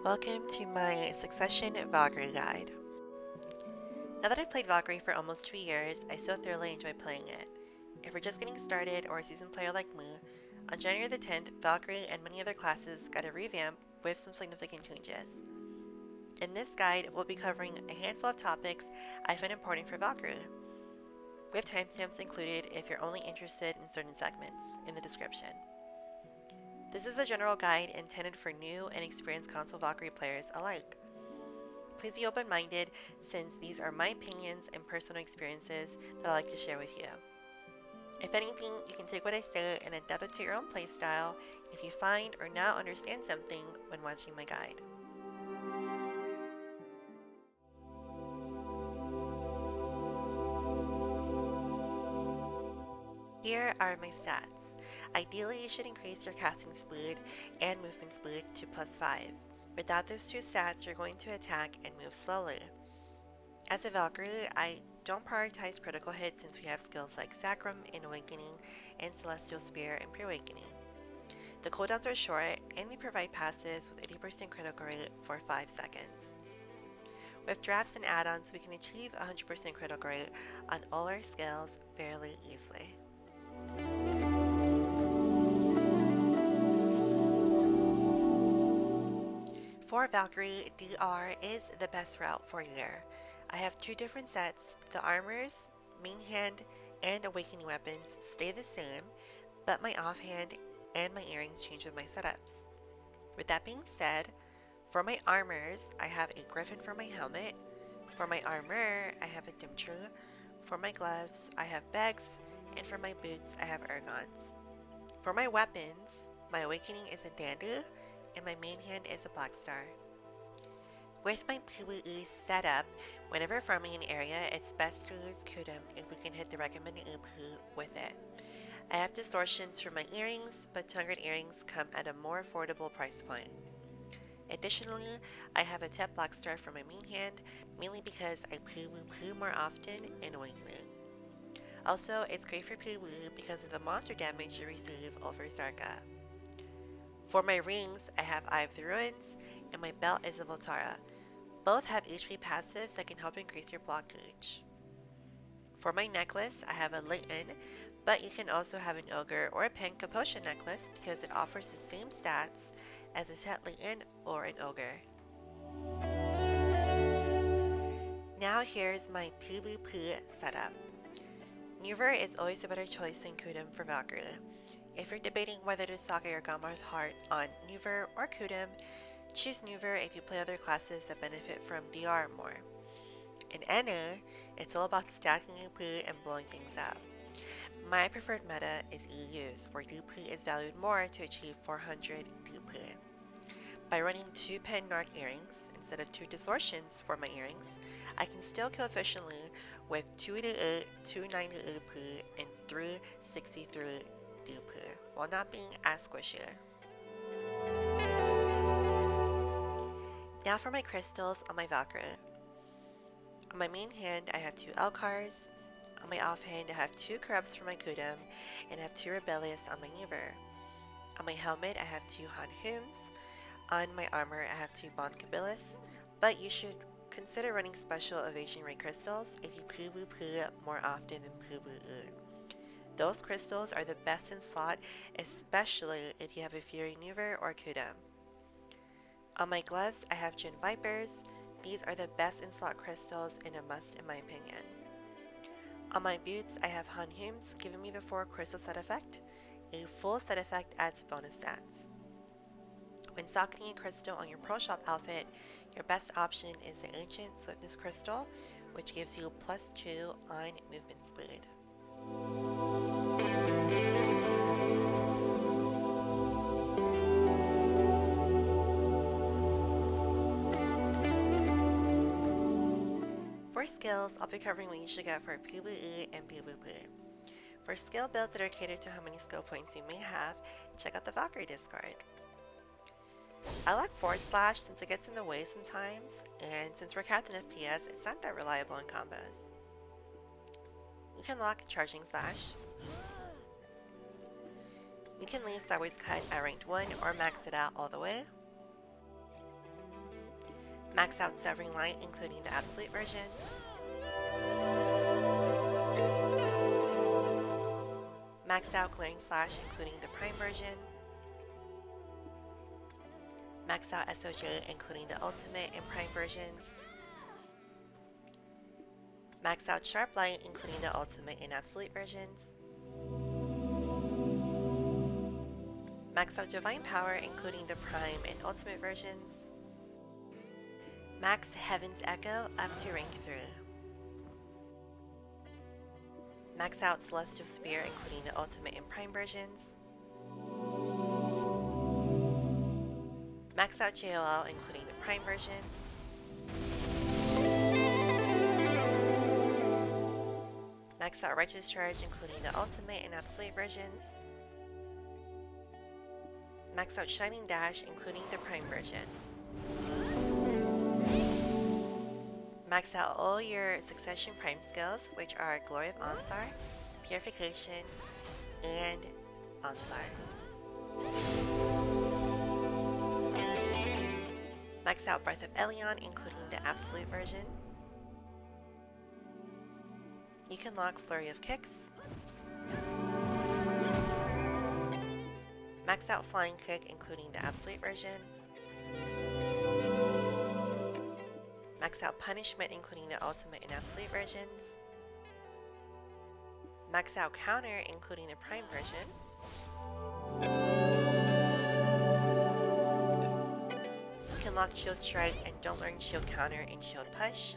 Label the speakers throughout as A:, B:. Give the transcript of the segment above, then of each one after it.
A: Welcome to my Succession Valkyrie guide. Now that I've played Valkyrie for almost 2 years, I still thoroughly enjoy playing it. If you're just getting started or a seasoned player like me, on January the 10th, Valkyrie and many other classes got a revamp with some significant changes. In this guide, we'll be covering a handful of topics I find important for Valkyrie, with timestamps included if you're only interested in certain segments in the description. This is a general guide intended for new and experienced console Valkyrie players alike. Please be open-minded since these are my opinions and personal experiences that I like to share with you. If anything, you can take what I say and adapt it to your own playstyle if you find or now understand something when watching my guide. Here are my stats. Ideally, you should increase your casting speed and movement speed to +5. Without those two stats, you're going to attack and move slowly. As a Valkyrie, I don't prioritize critical hits since we have skills like Sacrum in Awakening and Celestial Spear in Pre-Awakening. The cooldowns are short and they provide passes with 80% critical rate for 5 seconds. With drafts and add-ons, we can achieve 100% critical rate on all our skills fairly easily. For Valkyrie, DR is the best route for year. I have 2 different sets. The armors, main hand, and awakening weapons stay the same, but my offhand and my earrings change with my setups. With that being said, for my armors, I have a griffin for my helmet. For my armor, I have a Dimtrue. For my gloves, I have Begs, and for my boots, I have Ergons. For my weapons, my awakening is a Dandu, and my main hand is a Black Star. With my PvE setup, whenever farming an area, it's best to use Kudum if we can hit the recommended AP with it. I have distortions for my earrings, but Tungered earrings come at a more affordable price point. Additionally, I have a Tep Black Star for my main hand, mainly because I PvP more often in Awakening. Also, it's great for PvE because of the monster damage you receive over Zarka. For my rings, I have Eye of the Ruins, and my belt is a Voltara. Both have HP passives that can help increase your blockage. For my necklace, I have a Leighton, but you can also have an Ogre or a Pink Potion necklace because it offers the same stats as a set Leighton or an Ogre. Now here's my PvP setup. Neuver is always a better choice than Kudum for Valkyrie. If you're debating whether to socket your Gammarth Heart on Neuver or Kudum, choose Neuver if you play other classes that benefit from DR more. In NA, it's all about stacking UP and blowing things up. My preferred meta is EUs, where DP is valued more to achieve 400 DP. By running 2 pen Narc earrings instead of 2 distortions for my earrings, I can still kill efficiently with 288, 298 P, and 363 DP, while not being as squishy. Now for my crystals on my Valkyrie. On my main hand, I have 2 Elkars. On my offhand, I have 2 Corrupts for my Kudum, and I have 2 Rebellious on my Neuver. On my helmet, I have 2 Hanhums. On my armor, I have 2 Bon Kabilis, but you should consider running special evasion ray crystals if you PvP more often than PvE. Those crystals are the best in slot, especially if you have a Fury Neuver or Kudum. On my gloves, I have Jin Vipers. These are the best in slot crystals and a must in my opinion. On my boots, I have Hanhums giving me the 4 crystal set effect. A full set effect adds bonus stats. When socketing a crystal on your Pro Shop outfit, your best option is the Ancient Swiftness Crystal, which gives you +2 on movement speed. For skills, I'll be covering what you should get for PvE and PvP. For skill builds that are catered to how many skill points you may have, check out the Valkyrie Discard. I like / since it gets in the way sometimes, and since we're capped in FPS, it's not that reliable in combos. You can lock Charging Slash. You You can leave sideways cut at ranked 1 or max it out all the way. Max out Severing Light, including the Absolute version. Max out Glaring Slash, including the Prime version. Max out SOJ, including the Ultimate and Prime versions. Max out Sharp Light, including the Ultimate and Absolute versions. Max out Divine Power, including the Prime and Ultimate versions. Max Heaven's Echo up to rank 3. Max out Celestial Spear, including the Ultimate and Prime versions. Max out JOL, including the Prime version. Max out Righteous Charge, including the Ultimate and Absolute versions. Max out Shining Dash, including the Prime version. Max out all your Succession Prime skills, which are Glory of Onsar, Purification, and Onsar. Max out Breath of Elion, including the Absolute version. You can lock Flurry of Kicks. Max out Flying Kick, including the Absolute version. Max out Punishment, including the Ultimate and Absolute versions. Max out Counter, including the Prime version. You can lock Shield Strike and don't learn Shield Counter and Shield Push.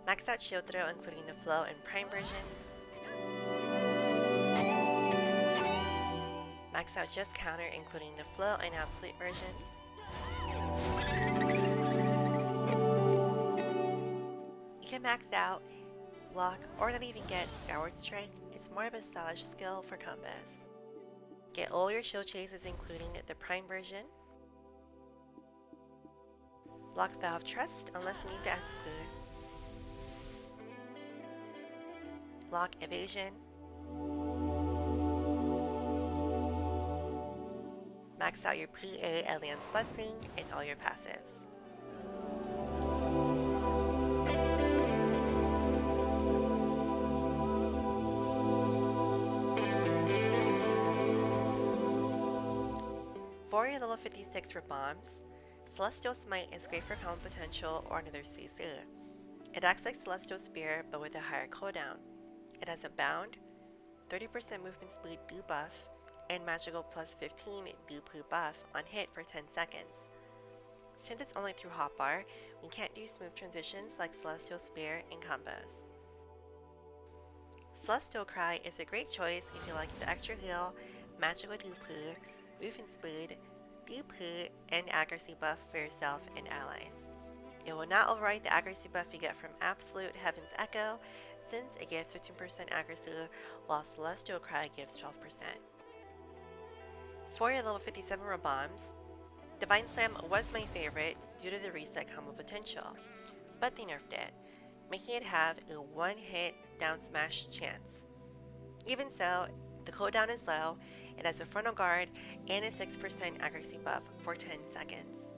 A: Max out Shield Throw, including the Flow and Prime versions. Max out Just Counter, including the Flow and Absolute versions. You can max out, lock, or not even get Skyward Strike. It's more of a stylish skill for combos. Get all your shield chases, including the Prime version. Lock Valve Trust unless you need the exclude. Lock Evasion. Max out your PA Alliance Blessing and all your passives. For your level 56 Rabams, Celestial Smite is great for combo potential or another CC. It acts like Celestial Spear but with a higher cooldown. It has a bound, 30% movement speed debuff, and magical plus 15 debuff buff on hit for 10 seconds. Since it's only through hotbar, we can't do smooth transitions like Celestial Spear and combos. Celestial Cry is a great choice if you like the extra heal, magical debuff, movement speed, debuff, and accuracy buff for yourself and allies. It will not override the accuracy buff you get from Absolute Heaven's Echo, since it gives 15% accuracy, while Celestial Cry gives 12%. For your level 57 Rabams, Divine Slam was my favorite due to the reset combo potential, but they nerfed it, making it have a one-hit down smash chance. Even so, the cooldown is low, it has a frontal guard and a 6% accuracy buff for 10 seconds.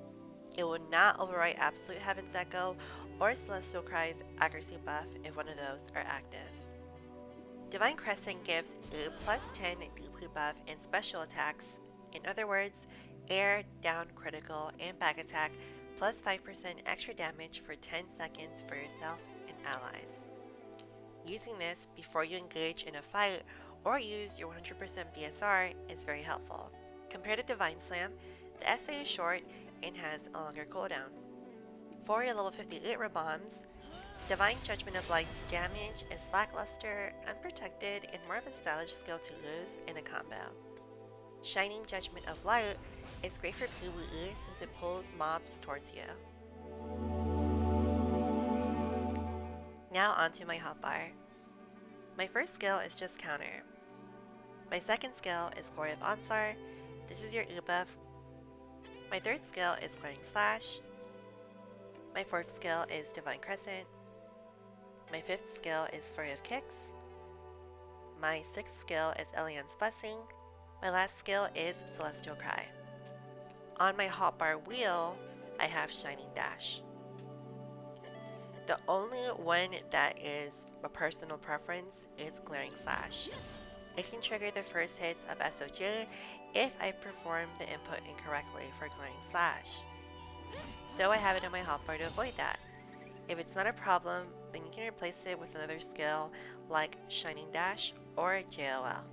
A: It will not overwrite Absolute Heaven's Echo or Celestial Cry's accuracy buff if one of those are active. Divine Crescent gives a plus 10 debuff buff and special attacks. In other words, air, down, critical, and back attack plus 5% extra damage for 10 seconds for yourself and allies. Using this before you engage in a fight or use your 100% BSR is very helpful. Compared to Divine Slam, the SA is short and has a longer cooldown. For your level 58 Rabams, Divine Judgment of Light's damage is lackluster, unprotected, and more of a stylish skill to lose in a combo. Shining Judgment of Light is great for PvE since it pulls mobs towards you. Now onto my hotbar. My first skill is Just Counter. My second skill is Glory of Onsar. This is your E-buff. My third skill is Glaring Slash. My fourth skill is Divine Crescent. My fifth skill is Flurry of Kicks. My sixth skill is Elion's Blessing. My last skill is Celestial Cry. On my hotbar wheel, I have Shining Dash. The only one that is a personal preference is Glaring Slash. It can trigger the first hits of SOJ if I perform the input incorrectly for Glaring Slash. So I have it on my hotbar to avoid that. If it's not a problem, then you can replace it with another skill like Shining Dash or JOL.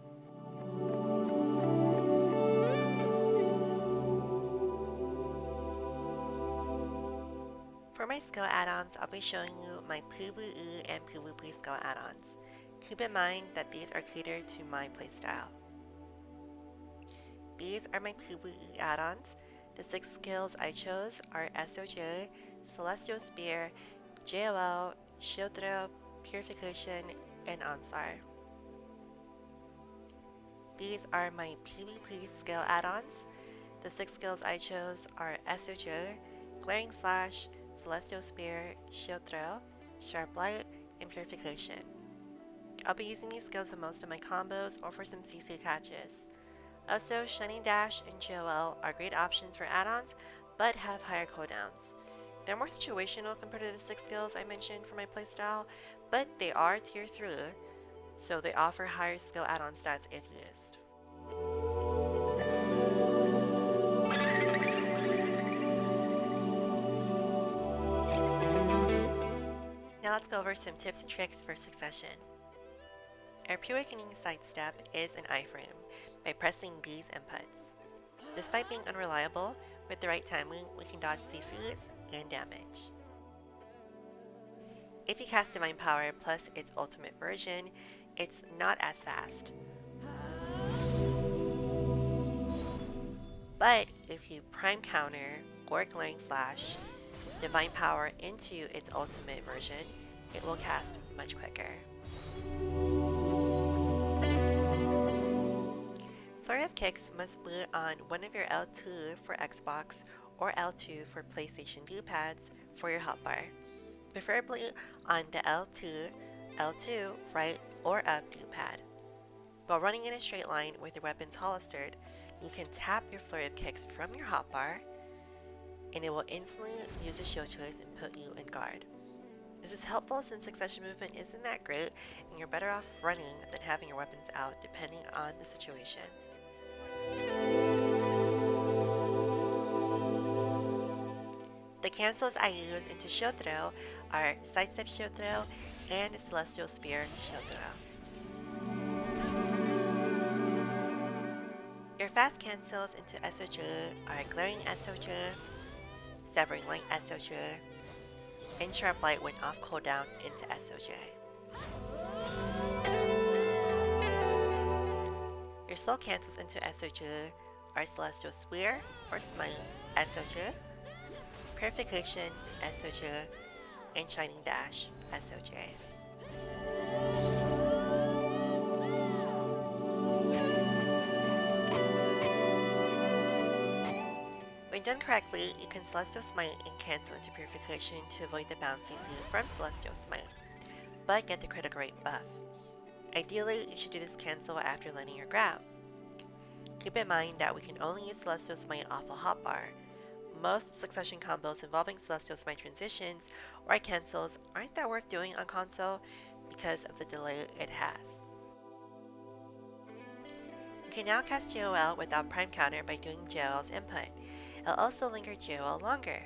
A: For my skill add-ons, I'll be showing you my PvE and PvP skill add-ons. Keep in mind that these are catered to my playstyle. These are my PvE add-ons. The 6 skills I chose are SOJ, Celestial Spear, JOL, Shield Throw, Purification, and Onsar. These are my PvP skill add-ons. The 6 skills I chose are SOJ, Glaring Slash, Celestial Spear, Shield Throw, Sharp Light, and Purification. I'll be using these skills in most of my combos or for some CC catches. Also, Shining Dash and JOL are great options for add-ons, but have higher cooldowns. They're more situational compared to the 6 skills I mentioned for my playstyle, but they are tier 3, so they offer higher skill add-on stats if used. Now let's go over some tips and tricks for succession. Our pre-awakening sidestep is an I-frame by pressing these inputs. Despite being unreliable, with the right timing, we can dodge CCs and damage. If you cast Divine Power plus its ultimate version, it's not as fast. But if you Prime Counter or Glaring Slash Divine Power into its ultimate version, it will cast much quicker. Flurry of Kicks must be on one of your L2 for Xbox or L2 for PlayStation D-pads for your hotbar, preferably on the L2, right or up D-pad. While running in a straight line with your weapons holstered, you can tap your Flurry of Kicks from your hotbar, and it will instantly use a shield choice and put you in guard. This is helpful since succession movement isn't that great, and you're better off running than having your weapons out depending on the situation. The cancels I use into Shield Throw are Sidestep Shield Throw and Celestial Spear Shield Throw. Your fast cancels into SOJ are Glaring SOJ, Severing Light SOJ, and Sharp Light when off cooldown into SOJ. Your slow cancels into SOJ are Celestial Spear or Smite SOJ, Purification SOJ, and Shining Dash SOJ. When done correctly, you can Celestial Smite and cancel into Purification to avoid the bounce CC from Celestial Smite, but get the critical rate buff. Ideally, you should do this cancel after landing your grab. Keep in mind that we can only use Celestial Smite off a hotbar. Most succession combos involving Celestial Smite transitions or cancels aren't that worth doing on console because of the delay it has. You can now cast JOL without Prime Counter by doing JOL's input. It'll also linger JOL longer.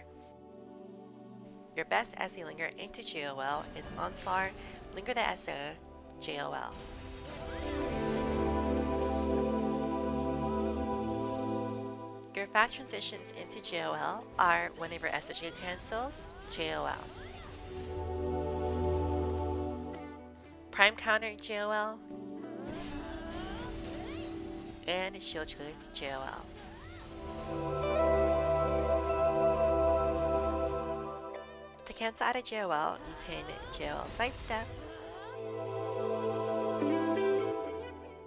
A: Your best SE linger into JOL is Onsar, Linger the SE, JOL. Your fast transitions into JOL are whenever SOJ cancels, JOL. Prime Counter JOL, and Shield Choice JOL. To cancel out a JOL, you can JOL Sidestep,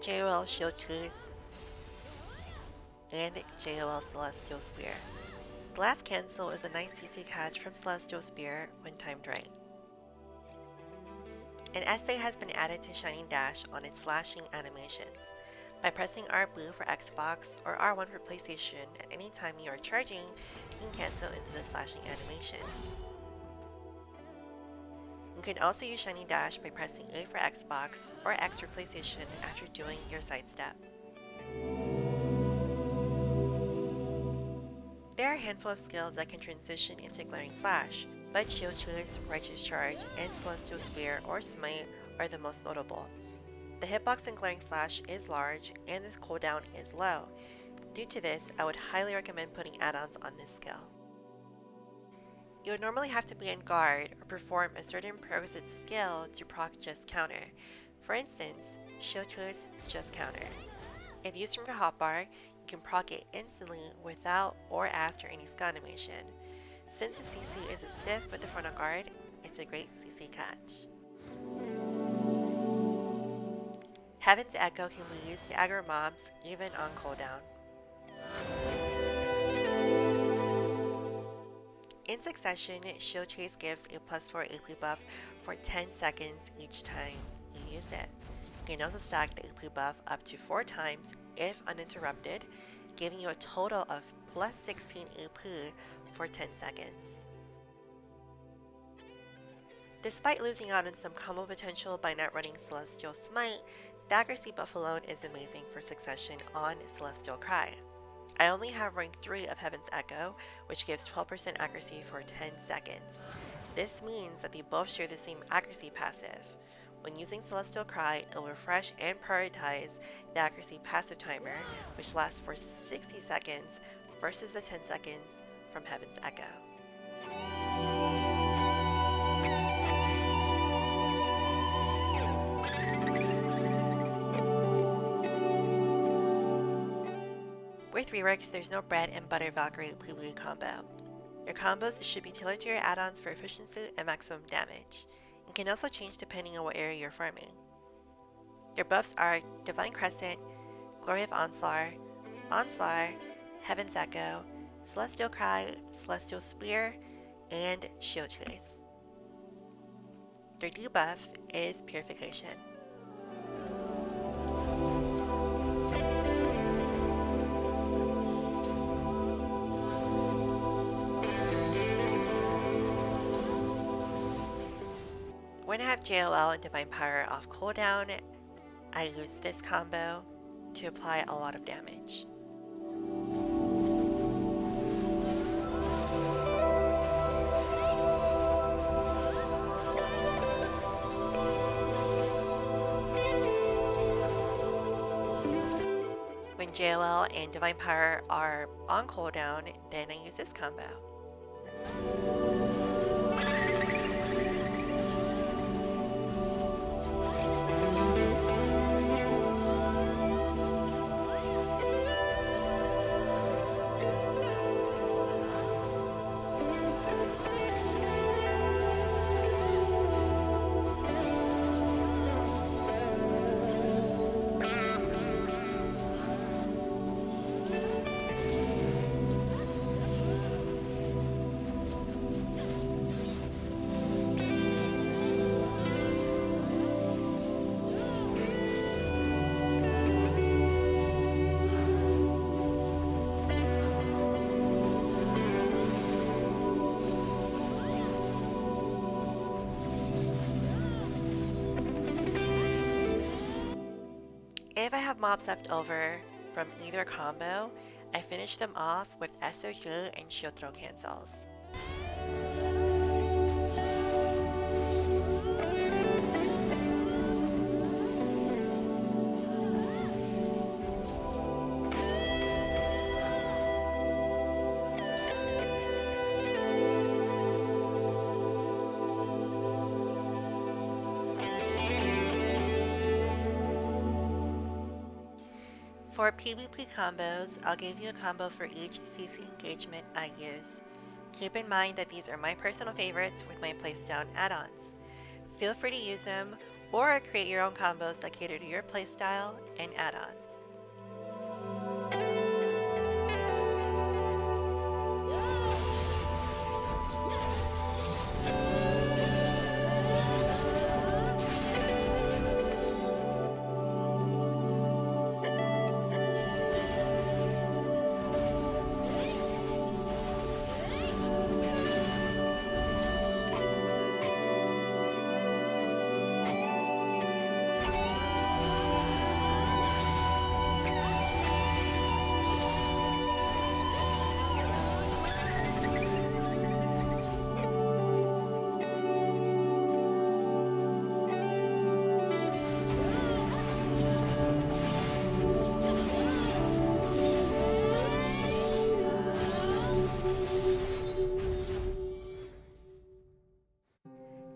A: JOL Shield Choice, and JOL Celestial Spear. The last cancel is a nice CC catch from Celestial Spear when timed right. An essay has been added to Shining Dash on its slashing animations. By pressing R blue for Xbox or R1 for PlayStation at any time you are charging, you can cancel into the slashing animation. You can also use Shiny Dash by pressing A for Xbox or X for PlayStation after doing your sidestep. There are a handful of skills that can transition into Glaring Slash, but Shield Chase, Righteous Charge, and Celestial Spear or Smite are the most notable. The hitbox in Glaring Slash is large and the cooldown is low. Due to this, I would highly recommend putting add-ons on this skill. You would normally have to be in guard or perform a certain prerequisite skill to proc Just Counter. For instance, Shield Chase Just Counter. If used from your hotbar, you can proc it instantly without or after any skill animation. Since the CC is a stiff with the frontal guard, it's a great CC catch. Heaven's Echo can be used to aggro mobs even on cooldown. In succession, Shield Chase gives a +4 AP buff for 10 seconds each time you use it. You can also stack the AP buff up to 4 times if uninterrupted, giving you a total of +16 AP for 10 seconds. Despite losing out on some combo potential by not running Celestial Smite, the accuracy buff alone is amazing for succession on Celestial Cry. I only have rank 3 of Heaven's Echo, which gives 12% accuracy for 10 seconds. This means that they both share the same accuracy passive. When using Celestial Cry, it will refresh and prioritize the accuracy passive timer, which lasts for 60 seconds versus the 10 seconds from Heaven's Echo. With reworks, there's no bread and butter Valkyrie PvE combo. Your combos should be tailored to your add-ons for efficiency and maximum damage. You can also change depending on what area you're farming. Your buffs are Divine Crescent, Glory of Onslaught, Heaven's Echo, Celestial Cry, Celestial Spear, and Shield Chase. Your debuff is Purification. When I have JOL and Divine Power off cooldown, I use this combo to apply a lot of damage. When JOL and Divine Power are on cooldown, then I use this combo. If I have mobs left over from either combo, I finish them off with SOJ and shield throw cancels. For PvP combos, I'll give you a combo for each CC engagement I use. Keep in mind that these are my personal favorites with my placed down add-ons. Feel free to use them or create your own combos that cater to your playstyle and add-ons.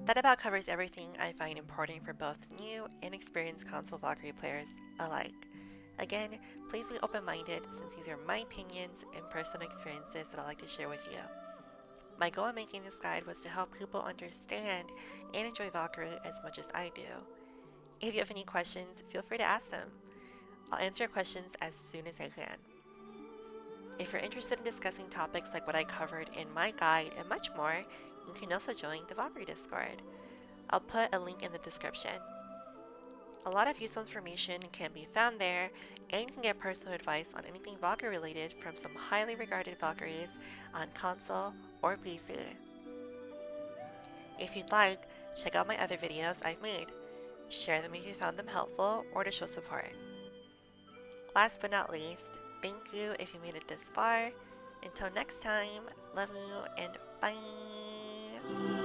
A: That about covers everything I find important for both new and experienced console Valkyrie players alike. Again, please be open-minded since these are my opinions and personal experiences that I'd like to share with you. My goal in making this guide was to help people understand and enjoy Valkyrie as much as I do. If you have any questions, feel free to ask them. I'll answer your questions as soon as I can. If you're interested in discussing topics like what I covered in my guide and much more, you can also join the Valkyrie Discord. I'll put a link in the description. A lot of useful information can be found there, and you can get personal advice on anything Valkyrie related from some highly regarded Valkyries on console or PC. If you'd like, check out my other videos I've made. Share them if you found them helpful or to show support. Last but not least, thank you if you made it this far. Until next time, love you and bye!